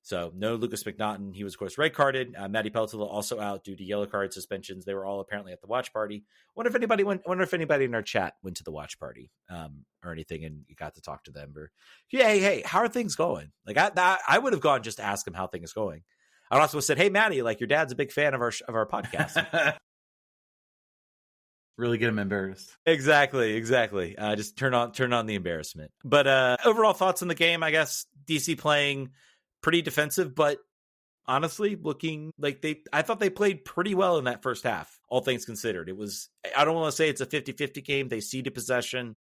So no Lucas McNaughton. He was, of course, red-carded. Matty Peltola also out due to yellow card suspensions. They were all apparently at the watch party. Wonder if anybody in our chat went to the watch party or anything, and you got to talk to them. Or, hey, how are things going? Like I would have gone just to ask him how things going. I also said, hey, Matty, like your dad's a big fan of our podcast. Really get him embarrassed. Exactly. Just turn on the embarrassment. But overall thoughts on the game, I guess DC playing pretty defensive, but honestly looking like I thought they played pretty well in that first half, all things considered. I don't want to say it's a 50-50 game. They ceded possession.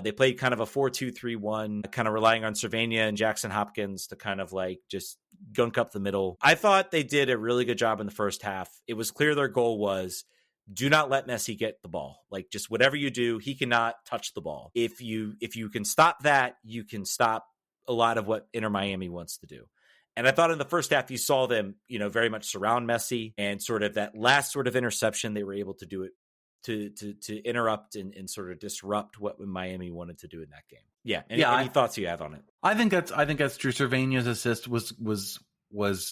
They played kind of a 4-2-3-1, kind of relying on Cervania and Jackson Hopkins to kind of like just gunk up the middle. I thought they did a really good job in the first half. It was clear their goal was, do not let Messi get the ball. Like, just whatever you do, he cannot touch the ball. If you can stop that, you can stop a lot of what Inter Miami wants to do. And I thought in the first half, you saw them, very much surround Messi, and sort of that last sort of interception, they were able to do it to interrupt and sort of disrupt what Miami wanted to do in that game. Yeah. Any thoughts you have on it? I think that's true. Cervania's assist was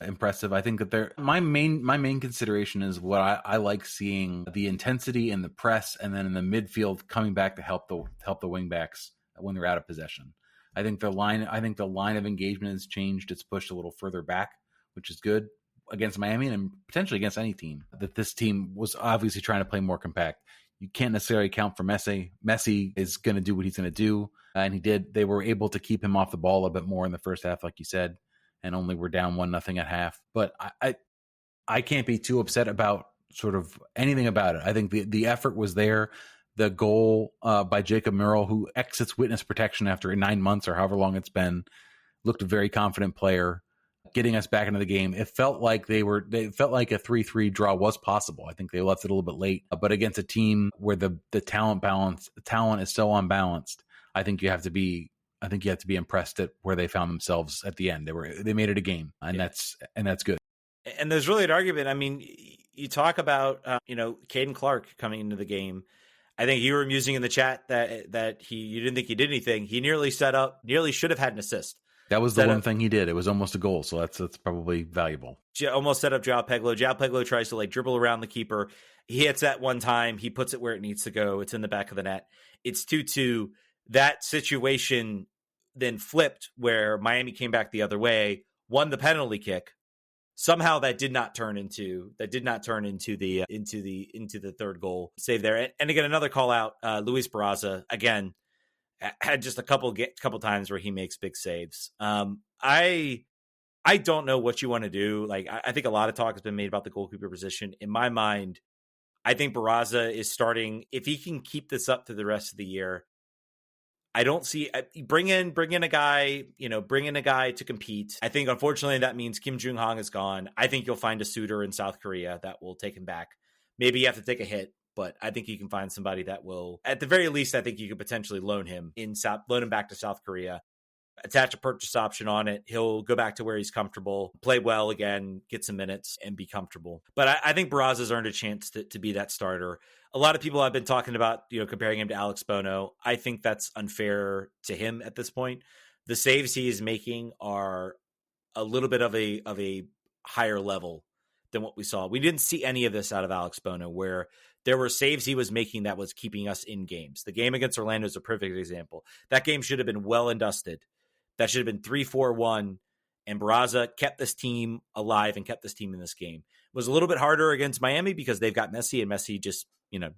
impressive. I think that my main consideration is what I like seeing, the intensity in the press, and then in the midfield coming back to help the wing backs when they're out of possession. I think the line of engagement has changed. It's pushed a little further back, which is good against Miami and potentially against any team. That this team was obviously trying to play more compact. You can't necessarily count for Messi. Messi is going to do what he's going to do, and he did. They were able to keep him off the ball a bit more in the first half, like you said, and only were down 1-0 at half. But I can't be too upset about sort of anything about it. I think the effort was there. The goal by Jacob Murrell, who exits witness protection after 9 months or however long it's been, looked a very confident player, getting us back into the game. It felt like they felt like a 3-3 draw was possible. I think they left it a little bit late, but against a team where the talent is so unbalanced, I think you have to be impressed at where they found themselves at the end. They made it a game, and that's good. And there's really an argument. I mean, you talk about Caden Clark coming into the game. I think you were musing in the chat that you didn't think he did anything. He nearly should have had an assist. That was the one thing he did. It was almost a goal, so that's probably valuable. Almost set up João Pedro. João Pedro tries to dribble around the keeper. He hits that one time. He puts it where it needs to go. It's in the back of the net. It's 2-2. That situation then flipped where Miami came back the other way, won the penalty kick. Somehow that did not turn into the third goal save there. And again, another call out. Luis Barraza again had just a couple times where he makes big saves. I don't know what you want to do. I think a lot of talk has been made about the goalkeeper position. In my mind, I think Barraza is starting. If he can keep this up through the rest of the year, I don't see bring in a guy to compete. I think unfortunately that means Kim Jung Hong is gone. I think you'll find a suitor in South Korea that will take him back. Maybe you have to take a hit, but I think you can find somebody that will, at the very least, I think you could potentially loan him back to South Korea, attach a purchase option on it. He'll go back to where he's comfortable, play well again, get some minutes, and be comfortable. But I think Barraza's earned a chance to be that starter. A lot of people have been talking about, comparing him to Alex Bono. I think that's unfair to him at this point. The saves he is making are a little bit of a higher level than what we saw. We didn't see any of this out of Alex Bono, where there were saves he was making that was keeping us in games. The game against Orlando is a perfect example. That game should have been well and dusted. That should have been 3-4-1, and Barraza kept this team alive and kept this team in this game. It was a little bit harder against Miami because they've got Messi, and Messi just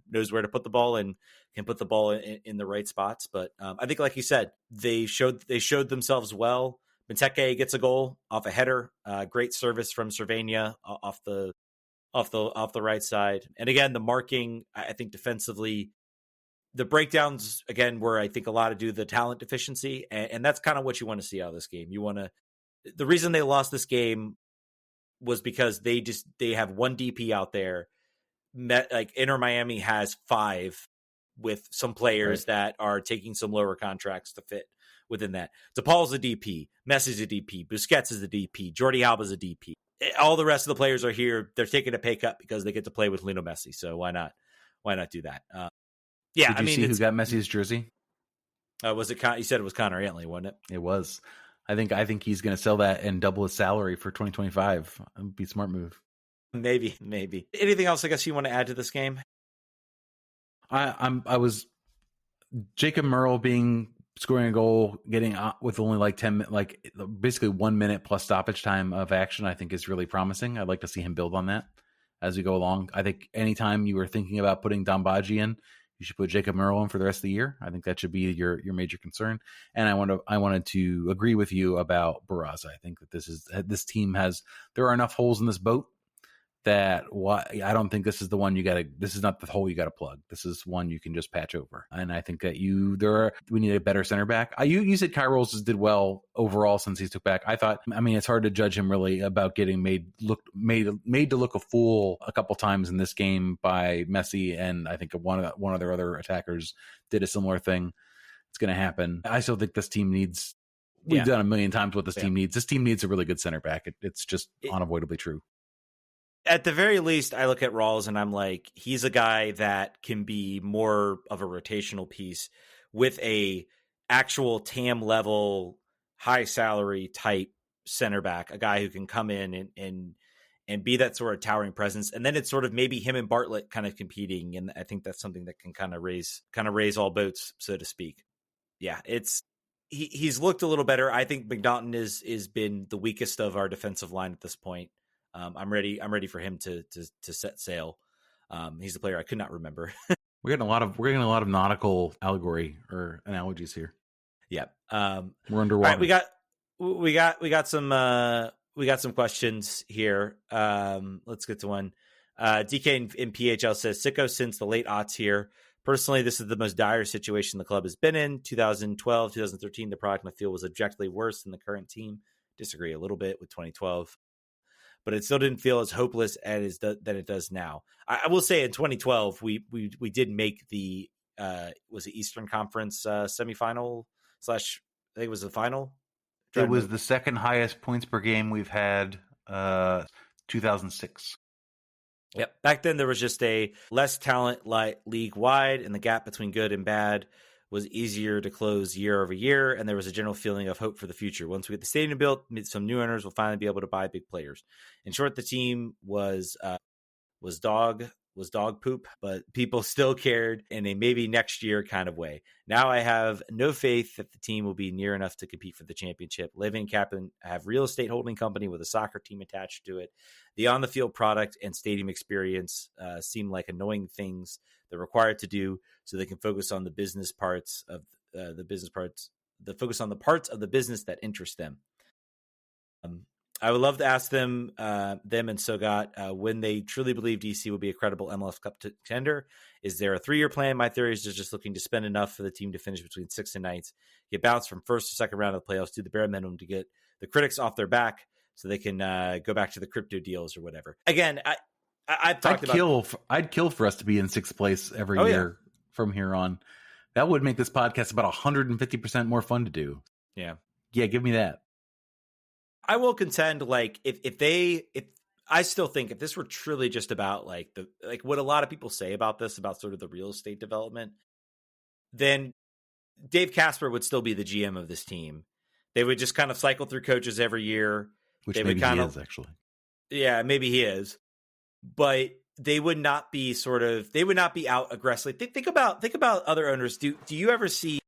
knows where to put the ball and can put the ball in the right spots. But I think, like you said, they showed themselves well. Benteke gets a goal off a header, great service from Cervenia off the right side. And again, the marking, I think defensively, the breakdowns again were, I think, a lot to do with the talent deficiency, and that's kind of what you want to see out of this game. The reason they lost this game was because they have one DP out there. Like Inter Miami has 5 with some players that are taking some lower contracts to fit within that. DePaul's a DP, Messi's a DP, Busquets is a DP, Jordi Alba's a DP. All the rest of the players are here. They're taking a pay cut because they get to play with Lionel Messi. So why not do that? Did you see who got Messi's jersey? Was it? You said it was Connor Antley, wasn't it? It was. I think he's going to sell that and double his salary for 2025. It'd be a smart move. Maybe. Anything else? I guess you want to add to this game? I was Jacob Merle scoring a goal, getting with only like 10, like basically 1 minute plus stoppage time of action. I think is really promising. I'd like to see him build on that as we go along. I think anytime you were thinking about putting Dombaji in, you should put Jacob Merle in for the rest of the year. I think that should be your major concern. And I wanted to agree with you about Barraza. I think that this team there are enough holes in this boat that I don't think this is the one this is not the hole you got to plug. This is one you can just patch over. And I think that we need a better center back. You said Kai Rolls did well overall since he took back. It's hard to judge him really about getting made to look a fool a couple times in this game by Messi. And I think one of their other attackers did a similar thing. It's going to happen. I still think this team needs, we've done a million times what this team needs. This team needs a really good center back. It's just unavoidably true. At the very least, I look at Rawls and I'm like, he's a guy that can be more of a rotational piece with a actual TAM level, high salary type center back, a guy who can come in and be that sort of towering presence. And then it's sort of maybe him and Bartlett kind of competing. And I think that's something that can kind of raise all boats, so to speak. Yeah, he's looked a little better. I think McNaughton is been the weakest of our defensive line at this point. I'm ready for him to set sail. He's the player I could not remember. We're getting a lot of nautical allegory or analogies here. Yeah. We're underwater. Right, we got some questions here. Let's get to one. DK in PHL says, Sicko since the late aughts here. Personally, this is the most dire situation the club has been in. 2012, 2013, the product in the field was objectively worse than the current team. Disagree a little bit with 2012. But it still didn't feel as hopeless as than it does now. I will say in 2012, we did make the was it Eastern Conference semifinal / I think it was the final. It was the second highest points per game we've had 2006. Yep. Back then there was just a less talent league wide, and the gap between good and bad was easier to close year over year, and there was a general feeling of hope for the future. Once we get the stadium built, some new owners will finally be able to buy big players. In short, the team was dog poop, but people still cared in a maybe next year kind of way. Now I have no faith that the team will be near enough to compete for the championship. Living Captain have real estate holding company with a soccer team attached to it. The on-the-field product and stadium experience seem like annoying things they're required to do, so they can focus on the business parts of focus on the parts of the business that interest them. I would love to ask them and Sogut when they truly believe DC will be a credible MLS Cup contender. Is there a 3-year plan? My theory is just looking to spend enough for the team to finish between 6th and 9th, get bounced from first to second round of the playoffs, do the bare minimum to get the critics off their back so they can go back to the crypto deals or whatever. Again, I've talked I'd kill for us to be in 6th place every year from here on. That would make this podcast about 150% more fun to do. Yeah, give me that. I will contend, like, if I still think if this were truly just about like what a lot of people say about this, about sort of the real estate development, then Dave Casper would still be the GM of this team. They would just kind of cycle through coaches every year. Which maybe he is, actually. Yeah, maybe he is. but they would not be out aggressively. Think about other owners. Do you ever see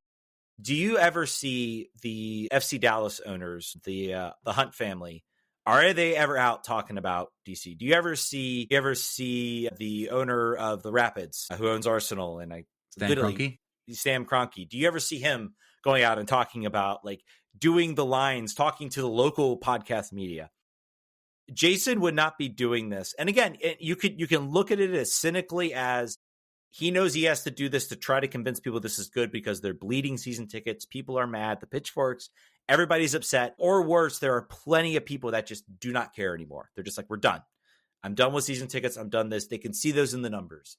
the FC Dallas owners, the Hunt family? Are they ever out talking about DC? Do you ever see the owner of the Rapids, who owns Arsenal, and Sam Kroenke? Do you ever see him going out and talking about, like, doing the lines, talking to the local podcast media? Jason would not be doing this. And again, you can look at it as cynically as he knows he has to do this to try to convince people this is good because they're bleeding season tickets. People are mad. The pitchforks, everybody's upset. Or worse, there are plenty of people that just do not care anymore. They're just like, we're done. I'm done with season tickets. I'm done this. They can see those in the numbers.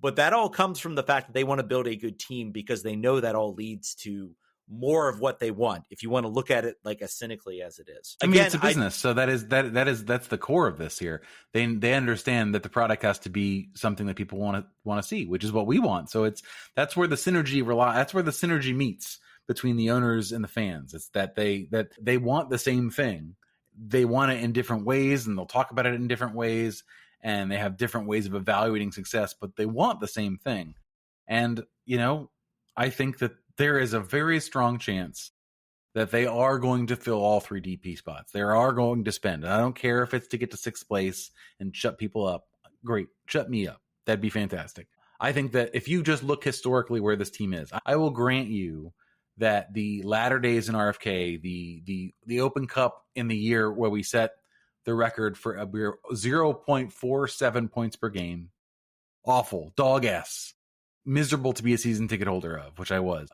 But that all comes from the fact that they want to build a good team because they know that all leads to more of what they want, if you want to look at it like as cynically as it is. Again, I mean, it's a business, so that's the core of this here. They understand that the product has to be something that people want to see, which is what we want. So that's where the synergy meets between the owners and the fans. It's that they want the same thing. They want it in different ways, and they'll talk about it in different ways, and they have different ways of evaluating success, but they want the same thing. And, I think that there is a very strong chance that they are going to fill all 3 DP spots. They are going to spend. And I don't care if it's to get to 6th place and shut people up. Great. Shut me up. That'd be fantastic. I think that if you just look historically where this team is, I will grant you that the latter days in RFK, the Open Cup in the year where we set the record for 0.47 points per game, awful, dog ass, miserable to be a season ticket holder of, which I was.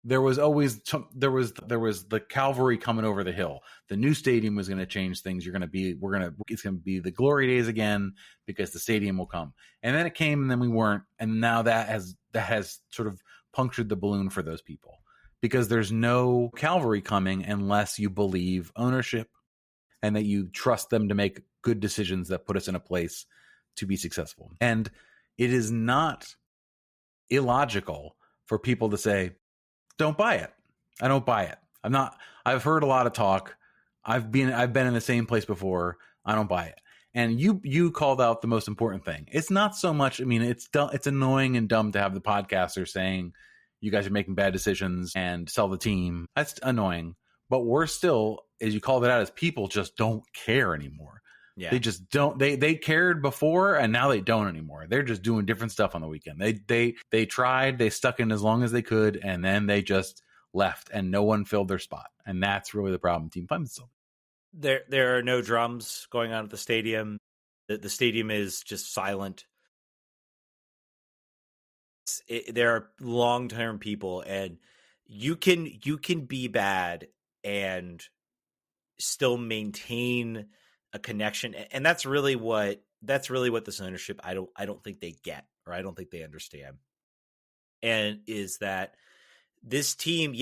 There was the cavalry coming over the hill. The new stadium was going to change things. It's going to be the glory days again because the stadium will come. And then it came, and then we weren't. And now that has sort of punctured the balloon for those people because there's no cavalry coming unless you believe ownership and that you trust them to make good decisions that put us in a place to be successful. And it is not illogical for people to say, don't buy it. I don't buy it. I've heard a lot of talk. I've been in the same place before. I don't buy it. And you called out the most important thing. It's not so much, it's annoying and dumb to have the podcaster saying you guys are making bad decisions and sell the team. That's annoying. But worse still, as you called it out, is people just don't care anymore. Yeah. They just don't. They cared before, and now they don't anymore. They're just doing different stuff on the weekend. They tried, they stuck in as long as they could, and then they just left, and no one filled their spot. And that's really the problem. Team Plymouth still. There are no drums going on at the stadium. The stadium is just silent. There are long-term people, and you can be bad and still maintain a connection, and that's really what this ownership I don't think they get, or I don't think they understand. And is that this team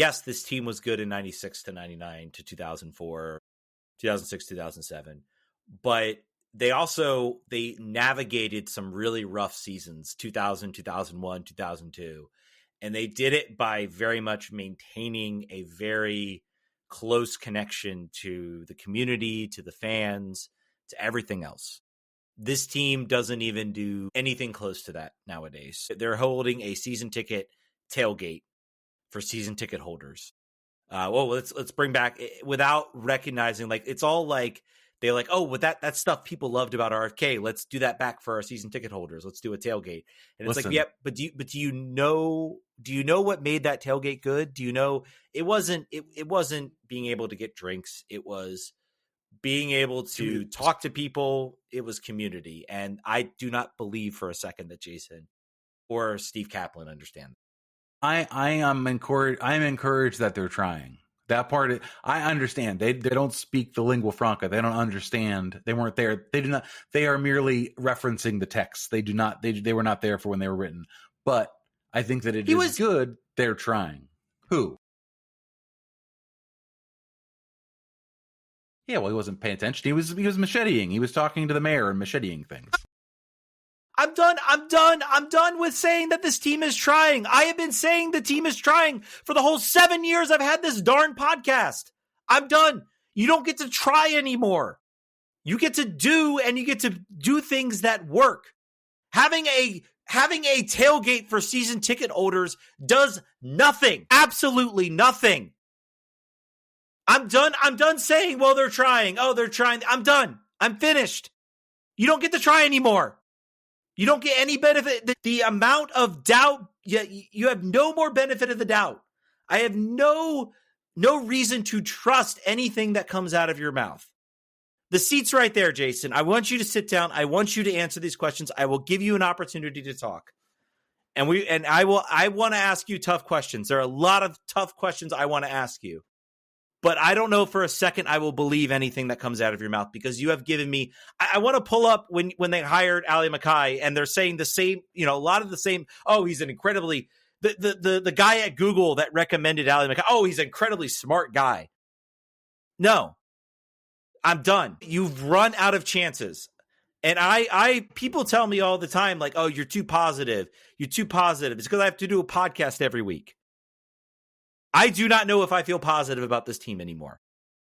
was good in 96 to 99 to 2004, 2006, 2007, but they navigated some really rough seasons, 2000, 2001, 2002, and they did it by very much maintaining a very close connection to the community, to the fans, to everything else. This team doesn't even do anything close to that nowadays. They're holding a season ticket tailgate for season ticket holders. Let's bring back, without recognizing, like, it's all like they're like, oh, well, that stuff people loved about RFK, let's do that back for our season ticket holders. Let's do a tailgate. And it's like, yeah, but do you know what made that tailgate good? Do you know it wasn't being able to get drinks. It was being able to talk to people. It was community. And I do not believe for a second that Jason or Steve Kaplan understand. I'm encouraged that they're trying. That part, I understand. They don't speak the lingua franca. They don't understand. They weren't there. They do not. They are merely referencing the text. They do not. They were not there for when they were written. But I think that it is good. They're trying. Who? Yeah, well, he wasn't paying attention. He was macheteing. He was talking to the mayor and macheteing things. I'm done with saying that this team is trying. I have been saying the team is trying for the whole 7 years I've had this darn podcast. I'm done. You don't get to try anymore. You get to do things that work. Having a tailgate for season ticket holders does nothing. Absolutely nothing. I'm done saying, well, they're trying. Oh, they're trying. I'm done. I'm finished. You don't get to try anymore. You don't get any benefit. The amount of doubt, you have no more benefit of the doubt. I have no reason to trust anything that comes out of your mouth. The seat's right there, Jason. I want you to sit down. I want you to answer these questions. I will give you an opportunity to talk. I want to ask you tough questions. There are a lot of tough questions I want to ask you. But I don't know for a second I will believe anything that comes out of your mouth, because you have given me. I want to pull up when they hired Ali Mackay, and they're saying the same, a lot of the same. Oh, he's an incredibly the guy at Google that recommended Ali Mackay. Oh, he's an incredibly smart guy. No, I'm done. You've run out of chances. And people tell me all the time, like, oh, you're too positive. You're too positive. It's because I have to do a podcast every week. I do not know if I feel positive about this team anymore.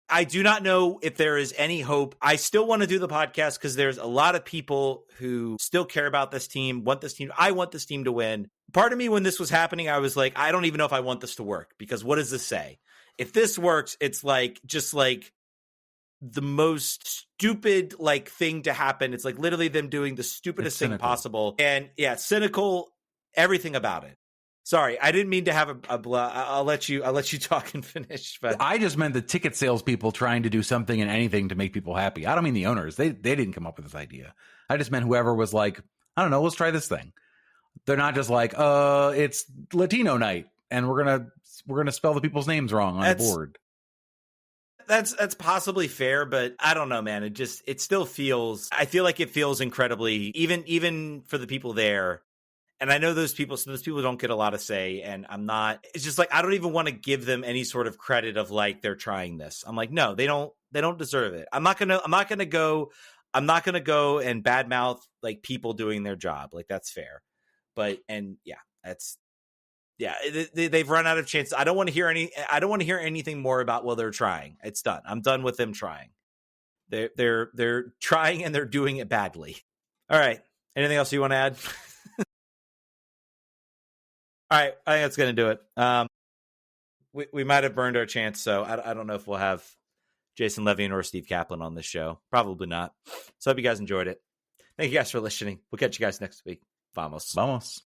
I do not know if there is any hope. I still want to do the podcast because there's a lot of people who still care about this team, want this team. I want this team to win. Part of me, when this was happening, I was like, I don't even know if I want this to work, because what does this say? If this works, it's just the most stupid thing to happen. It's literally them doing the stupidest thing possible. And cynical, everything about it. Sorry, I didn't mean to have a blah. I'll let you talk and finish. But I just meant the ticket salespeople trying to do something and anything to make people happy. I don't mean the owners. They didn't come up with this idea. I just meant whoever was like, I don't know, let's try this thing. They're not just like, it's Latino night and we're gonna spell the people's names wrong on the board. That's possibly fair, but I don't know, man. It still feels. I feel like it feels incredibly, even for the people there. And I know those people don't get a lot of say, and I'm not. It's just I don't even want to give them any sort of credit of they're trying this. I'm like, no, they don't deserve it. I'm not gonna go and badmouth people doing their job. That's fair, but they've run out of chances. I don't want to hear anything more about, well, they're trying. It's done. I'm done with them trying. They're trying and they're doing it badly. All right. Anything else you want to add? All right, I think that's going to do it. We might have burned our chance, so I don't know if we'll have Jason Levine or Steve Kaplan on this show. Probably not. So I hope you guys enjoyed it. Thank you guys for listening. We'll catch you guys next week. Vamos. Vamos.